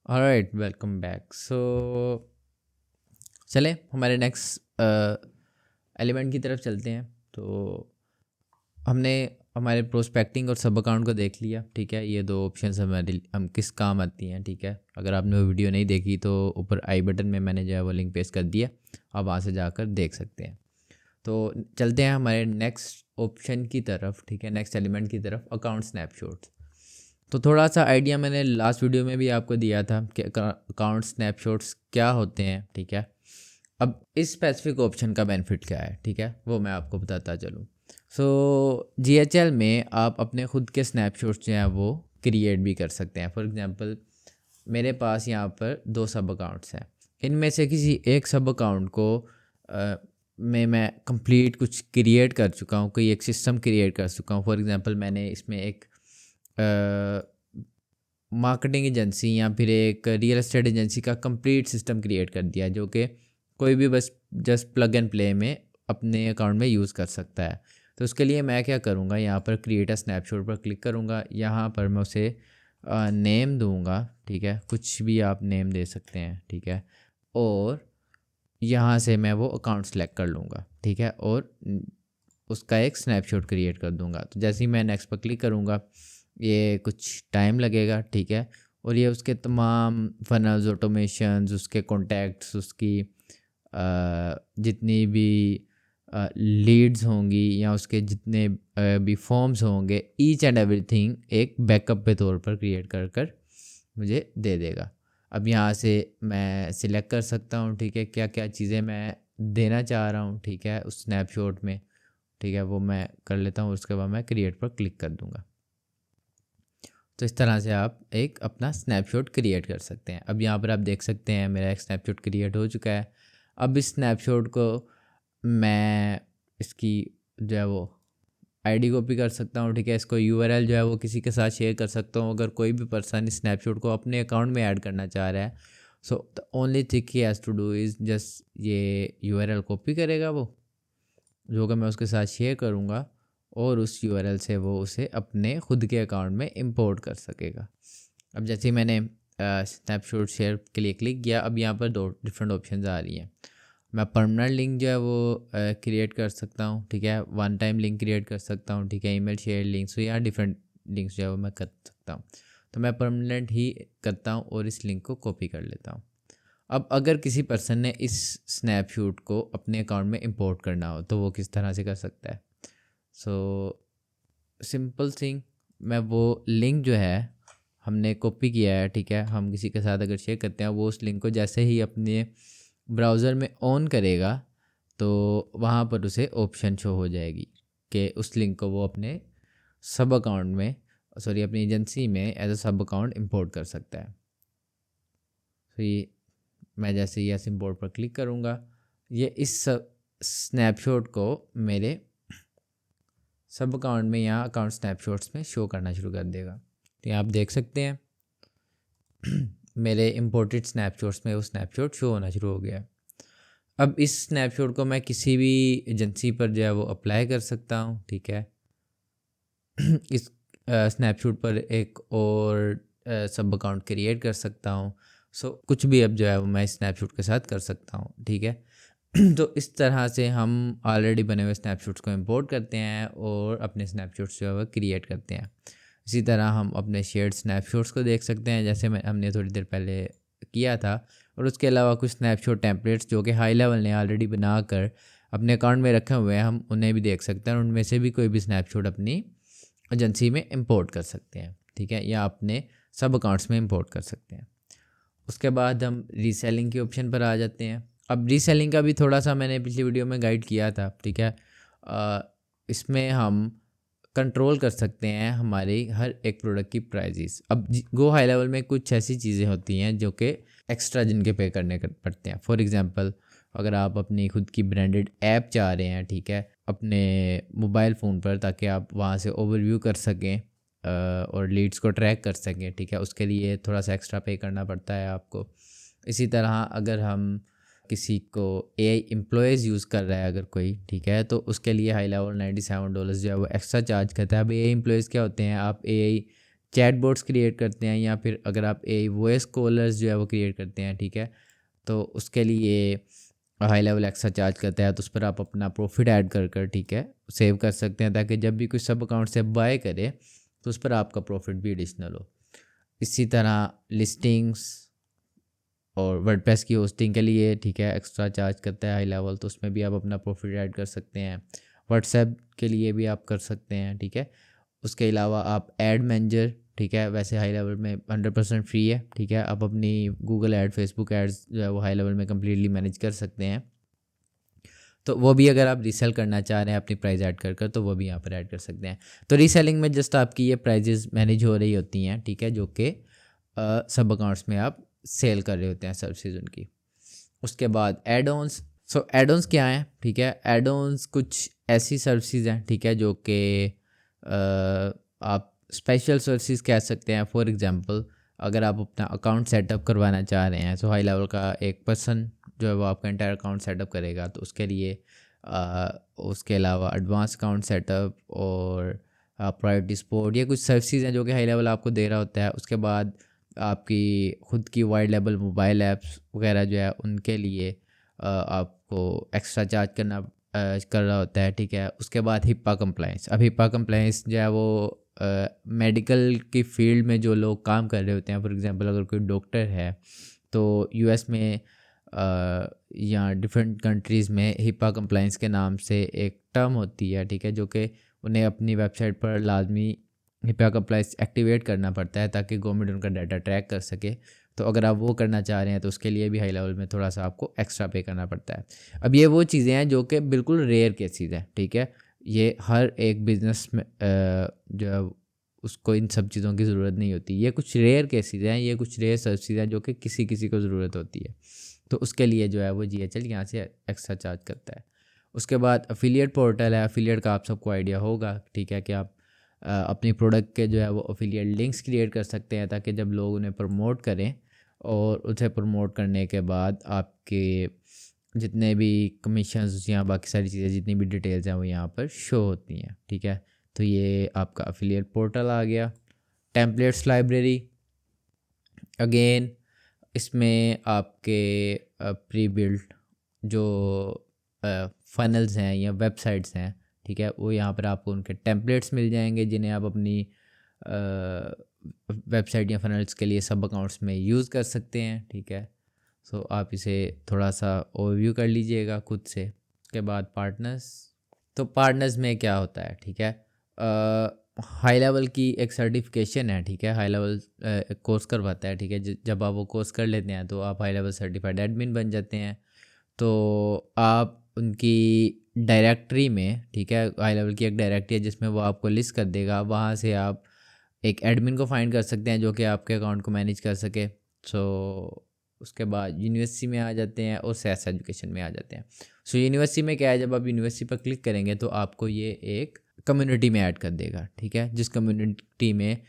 Alright, welcome back. चलें हमारे next element की तरफ चलते हैं। तो हमने हमारे प्रोस्पेक्टिंग और सब अकाउंट को देख लिया, ठीक है। ये दो ऑप्शंस हमारे हम किस काम आती हैं, ठीक है। अगर आपने वो वीडियो नहीं देखी तो ऊपर आई बटन में मैंने जो है वो लिंक पेस्ट कर दिया, आप वहाँ से जाकर देख सकते हैं। तो चलते हैं हमारे नेक्स्ट ऑप्शन की तरफ, ठीक है, नेक्स्ट एलिमेंट की तरफ, अकाउंट स्नैपशॉट्स। तो थोड़ा सा आइडिया मैंने लास्ट वीडियो में भी आपको दिया था कि अकाउंट स्नैपशॉट्स क्या होते हैं, ठीक है। अब इस स्पेसिफिक ऑप्शन का बेनिफिट क्या है, ठीक है, वो मैं आपको बताता चलूँ। GHL में आप अपने खुद के स्नैपशॉट्स जो हैं वो क्रिएट भी कर सकते हैं। फॉर एग्जांपल मेरे पास यहाँ पर दो सब अकाउंट्स हैं, इनमें से किसी एक सब अकाउंट को मैं कंप्लीट कुछ क्रिएट कर चुका हूँ, कोई एक सिस्टम क्रिएट कर चुका हूँ। फॉर एग्जांपल मैंने इसमें एक मार्केटिंग एजेंसी या फिर एक रियल एस्टेट एजेंसी का कंप्लीट सिस्टम क्रिएट कर दिया, जो कि कोई भी बस जस्ट प्लग एंड प्ले में अपने अकाउंट में यूज़ कर सकता है। तो उसके लिए मैं क्या करूँगा, यहाँ पर क्रिएट अ स्नैपशॉट पर क्लिक करूँगा। यहाँ पर मैं उसे नेम दूँगा, ठीक है, कुछ भी आप नेम दे सकते हैं, ठीक है। और यहाँ से मैं वो अकाउंट सेलेक्ट कर लूँगा, ठीक है, और उसका एक स्नैपशॉट क्रिएट कर दूँगा। तो जैसे ही मैं नेक्स्ट पर क्लिक करूँगा, ये कुछ टाइम लगेगा, ठीक है। और ये उसके तमाम फनल्स, ऑटोमेशंस, उसके कॉन्टैक्ट्स, उसकी जितनी भी लीड्स होंगी या उसके जितने भी फॉर्म्स होंगे, ईच एंड एवरीथिंग एक बैकअप पे तौर पर क्रिएट कर कर मुझे दे देगा। अब यहाँ से मैं सिलेक्ट कर सकता हूँ, ठीक है, क्या क्या चीज़ें मैं देना चाह रहा हूँ, ठीक है, उस स्नैपशॉट में, ठीक है, वो मैं कर लेता हूँ। उसके बाद मैं क्रिएट पर क्लिक कर दूँगा। तो इस तरह से आप एक अपना स्नैपशॉट क्रिएट कर सकते हैं। अब यहाँ पर आप देख सकते हैं मेरा एक स्नैपशॉट क्रिएट हो चुका है। अब इस स्नैपशॉट को मैं इसकी जो है वो आईडी कॉपी कर सकता हूँ, ठीक है। इसको यूआरएल जो है वो किसी के साथ शेयर कर सकता हूँ, अगर कोई भी पर्सन इस स्नैपशॉट को अपने अकाउंट में ऐड करना चाह रहा है। So the only thing he has to do is just ये यूआरएल कॉपी करेगा वो, जो कि मैं उसके साथ शेयर करूँगा, और उस यूआरएल से वो उसे अपने खुद के अकाउंट में इंपोर्ट कर सकेगा। अब जैसे ही मैंने स्नैपशॉट शेयर के लिए क्लिक किया, अब यहाँ पर दो डिफरेंट ऑप्शंस आ रही हैं। मैं परमानेंट लिंक जो है वो क्रिएट कर सकता हूँ, ठीक है, वन टाइम लिंक क्रिएट कर सकता हूँ, ठीक है, ईमेल शेयर लिंक्स, तो यहाँ डिफरेंट लिंक्स जो है वो मैं कर सकता हूँ। तो मैं परमानेंट ही करता हूँ और इस लिंक को कॉपी कर लेता हूँ। अब अगर किसी पर्सन ने इस स्नैपशॉट को अपने अकाउंट में इंपोर्ट करना हो तो वो किस तरह से कर सकता है। सिंपल थिंग, मैं वो लिंक जो है हमने कॉपी किया है, ठीक है, हम किसी के साथ अगर शेयर करते हैं, वो उस लिंक को जैसे ही अपने ब्राउज़र में ऑन करेगा तो वहाँ पर उसे ऑप्शन शो हो जाएगी कि उस लिंक को वो अपने सब अकाउंट में, सॉरी, अपनी एजेंसी में एज अ सब अकाउंट इंपोर्ट कर सकता है। तो ये मैं जैसे ही ऐसे इंपोर्ट पर क्लिक करूँगा, ये इस स्नैपशॉट को मेरे सब अकाउंट में यहाँ अकाउंट स्नैपशॉट्स में शो करना शुरू कर देगा। तो यहाँ आप देख सकते हैं मेरे इंपोर्टेड स्नैपशॉट्स में वो स्नैपशॉट शो होना शुरू हो गया। अब इस स्नैपशॉट को मैं किसी भी एजेंसी पर जो है वो अप्लाई कर सकता हूँ, ठीक है। इस स्नैपशॉट पर एक और सब अकाउंट क्रिएट कर सकता हूँ। कुछ भी अब जो है वो मैं स्नैपशॉट के साथ कर सकता हूँ, ठीक है। तो इस तरह से हम ऑलरेडी बने हुए स्नैपशॉट्स को इंपोर्ट करते हैं और अपने स्नैपशॉट्स जो है वो क्रिएट करते हैं। इसी तरह हम अपने शेयर्ड स्नैपशॉट्स को देख सकते हैं, जैसे हमने थोड़ी देर पहले किया था। और उसके अलावा कुछ स्नैपशॉट टेम्पलेट्स जो कि हाई लेवल ने ऑलरेडी बनाकर अपने अकाउंट में रखे हुए हैं, हम उन्हें भी देख सकते हैं और उनमें से भी कोई भी स्नैपशॉट अपनी एजेंसी में इंपोर्ट कर सकते हैं, ठीक है, या अपने सब अकाउंट्स में इंपोर्ट कर सकते हैं। उसके बाद हम रीसेलिंग के ऑप्शन पर आ जाते हैं। अब रीसेलिंग का भी थोड़ा सा मैंने पिछली वीडियो में गाइड किया था, ठीक है। इसमें हम कंट्रोल कर सकते हैं हमारी हर एक प्रोडक्ट की प्राइजेस। अब गो हाई लेवल में कुछ ऐसी चीज़ें होती हैं जो कि एक्स्ट्रा जिनके पे करने पड़ते हैं। फॉर एग्जांपल, अगर आप अपनी खुद की ब्रांडेड ऐप चाह रहे हैं, ठीक है, अपने मोबाइल फ़ोन पर, ताकि आप वहाँ से ओवरव्यू कर सकें और लीड्स को ट्रैक कर सकें, ठीक है, उसके लिए थोड़ा सा एक्स्ट्रा पे करना पड़ता है आपको। इसी तरह अगर हम किसी को एआई एम्प्लॉयज़ यूज़ कर रहा है अगर कोई, ठीक है, तो उसके लिए हाई लेवल $97 जो है वो एक्स्ट्रा चार्ज करता है। अब एआई एम्प्लॉयज़ क्या होते हैं, आप एआई चैटबॉट्स क्रिएट करते हैं, या फिर अगर आप ए वॉइस कॉलर्स जो है वो क्रिएट करते हैं, ठीक है, तो उसके लिए हाई लेवल एक्स्ट्रा चार्ज करता है, तो उस पर आप अपना प्रॉफिट ऐड कर ठीक है सेव कर सकते हैं, ताकि जब भी कोई सब अकाउंट से बाय करे तो उस पर आपका प्रॉफिट भी एडिशनल हो। इसी तरह लिस्टिंग्स और वर्डप्रेस की होस्टिंग के लिए, ठीक है, एक्स्ट्रा चार्ज करता है हाई लेवल, तो उसमें भी आप अपना प्रॉफिट ऐड कर सकते हैं। व्हाट्सएप के लिए भी आप कर सकते हैं, ठीक है। उसके अलावा आप एड मैनेजर, ठीक है, वैसे हाई लेवल में 100% फ्री है, ठीक है। आप अपनी गूगल एड, फेसबुक एड्स जो है वो हाई लेवल में कम्प्लीटली मैनेज कर सकते हैं। तो वो भी अगर आप रीसेल करना चाह रहे हैं अपनी प्राइस ऐड कर तो वो भी यहाँ पर ऐड कर सकते हैं। तो रीसेलिंग में जस्ट आपकी ये प्राइजेस मैनेज हो रही होती हैं, ठीक है, जो कि सब अकाउंट्स में आप सेल कर रहे होते हैं सर्विसेज उनकी। उसके बाद एड ऑन्स। सो एड ऑन्स क्या है, ठीक है, एड ऑन्स कुछ ऐसी सर्विसेज हैं, ठीक है, जो कि आप स्पेशल सर्विसेज कह सकते हैं। फॉर एग्जांपल, अगर आप अपना अकाउंट सेटअप करवाना चाह रहे हैं, तो हाई लेवल का एक पर्सन जो है वो आपका एंटायर अकाउंट सेटअप करेगा, तो उसके लिए उसके अलावा एडवांस अकाउंट सेटअप और प्रायोरिटी सपोर्ट, ये कुछ सर्विसेज हैं जो कि हाई लेवल आपको दे रहा होता है। उसके बाद आपकी ख़ुद की वाइड लेवल मोबाइल ऐप्स वगैरह जो है उनके लिए आपको एक्स्ट्रा चार्ज कर रहा होता है, ठीक है। उसके बाद हिप्पा कंप्लाइंस। अब हिप्पा कंप्लाइंस जो है वो मेडिकल की फील्ड में जो लोग काम कर रहे होते हैं, फॉर एग्जांपल अगर कोई डॉक्टर है तो यूएस में या डिफरेंट कंट्रीज़ में हिप्पा कंप्लाइंस के नाम से एक टर्म होती है, ठीक है, जो कि उन्हें अपनी वेबसाइट पर लाजमी हिप्पा कंप्लाइंस एक्टिवेट करना पड़ता है ताकि गवर्नमेंट उनका डाटा ट्रैक कर सके। तो अगर आप वो करना चाह रहे हैं तो उसके लिए भी हाई लेवल में थोड़ा सा आपको एक्स्ट्रा पे करना पड़ता है। अब ये वो चीज़ें हैं जो कि बिल्कुल रेयर केसेस हैं, ठीक है। ये हर एक बिज़नेस में जो है उसको इन सब चीज़ों की ज़रूरत नहीं होती। ये कुछ रेयर केसेस हैं, ये कुछ रेयर सर्विसेज हैं जो कि किसी किसी को ज़रूरत होती है, तो उसके लिए जो है वो GHL यहाँ से एक्स्ट्रा चार्ज करता है। उसके बाद अफिलिएट पोर्टल है। अफिलिएट का आप सबको आइडिया होगा, ठीक है, कि आप अपनी प्रोडक्ट के जो है वो अफिलिएट लिंक्स क्रिएट कर सकते हैं ताकि जब लोग उन्हें प्रमोट करें और उसे प्रमोट करने के बाद आपके जितने भी कमीशंस या बाकी सारी चीज़ें जितनी भी डिटेल्स हैं वो यहाँ पर शो होती हैं, ठीक है। तो ये आपका अफिलिएट पोर्टल आ गया। टेम्पलेट्स लाइब्रेरी, अगेन इसमें आपके प्री बिल्ट जो फनल्स हैं या वेबसाइट्स हैं, ठीक है, वो यहाँ पर आपको उनके टेम्पलेट्स मिल जाएंगे जिन्हें आप अपनी वेबसाइट या फनल्स के लिए सब अकाउंट्स में यूज़ कर सकते हैं, ठीक है। सो आप इसे थोड़ा सा ओवरव्यू कर लीजिएगा खुद से। उसके बाद पार्टनर्स। तो पार्टनर्स में क्या होता है, ठीक है, हाई लेवल की एक सर्टिफिकेशन है, ठीक है, हाई लेवल कोर्स करवाता है, ठीक है। जब आप वो कोर्स कर लेते हैं तो आप हाई लेवल सर्टिफाइड एडमिन बन जाते हैं। तो आप उनकी डायरेक्टरी में, ठीक है, हाई लेवल की एक डायरेक्टरी है जिसमें वो आपको लिस्ट कर देगा, वहाँ से आप एक एडमिन को फाइंड कर सकते हैं जो कि आपके अकाउंट को मैनेज कर सके। सो उसके बाद यूनिवर्सिटी में आ जाते हैं और SaaS एजुकेशन में आ जाते हैं। सो यूनिवर्सिटी में क्या है, जब आप यूनिवर्सिटी पर क्लिक करेंगे तो आपको ये एक कम्युनिटी में ऐड कर देगा, ठीक है, जिस कम्युनिटी में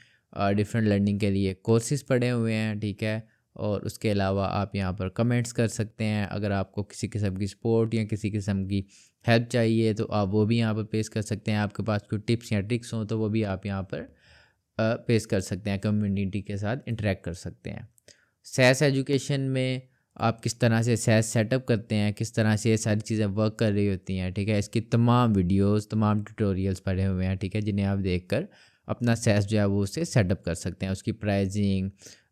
डिफरेंट लर्निंग के लिए कोर्सेज पड़े हुए हैं, ठीक है। और उसके अलावा आप यहाँ पर कमेंट्स कर सकते हैं। अगर आपको किसी किस्म की सपोर्ट या किसी किस्म की हेल्प चाहिए तो आप वो भी यहाँ पर पेश कर सकते हैं। आपके पास कोई टिप्स या ट्रिक्स हों तो वो भी आप यहाँ पर पेश कर सकते हैं, कम्युनिटी के साथ इंटरेक्ट कर सकते हैं। SaaS एजुकेशन में आप किस तरह से SaaS सेटअप करते हैं, किस तरह से ये सारी चीज़ें वर्क कर रही होती हैं, ठीक है, इसकी तमाम वीडियोस, तमाम ट्यूटोरियल्स पड़े हुए हैं, ठीक है, जिन्हें आप देखकर अपना SaaS जो है वो उसे सेटअप कर सकते हैं। उसकी प्राइसिंग,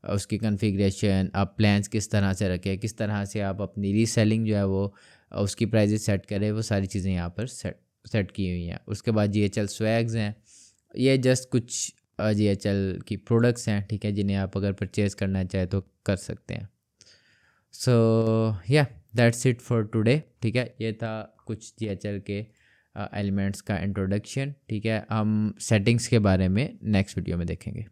उसकी कॉन्फ़िगरेशन, आप प्लान्स किस तरह से रखें, किस तरह से आप अपनी रीसेलिंग जो है वो उसकी प्राइजेस सेट करें, वो सारी चीज़ें यहाँ पर सेट की हुई हैं। उसके बाद GHL स्वैग्स हैं। ये जस्ट कुछ GHL की प्रोडक्ट्स हैं, ठीक है, जिन्हें आप अगर परचेज़ करना चाहें तो कर सकते हैं। सो या दैट्स इट फॉर टुडे, ठीक है। ये था कुछ GHL के एलिमेंट्स का इंट्रोडक्शन, ठीक है। हम सेटिंग्स के बारे में नेक्स्ट वीडियो में देखेंगे।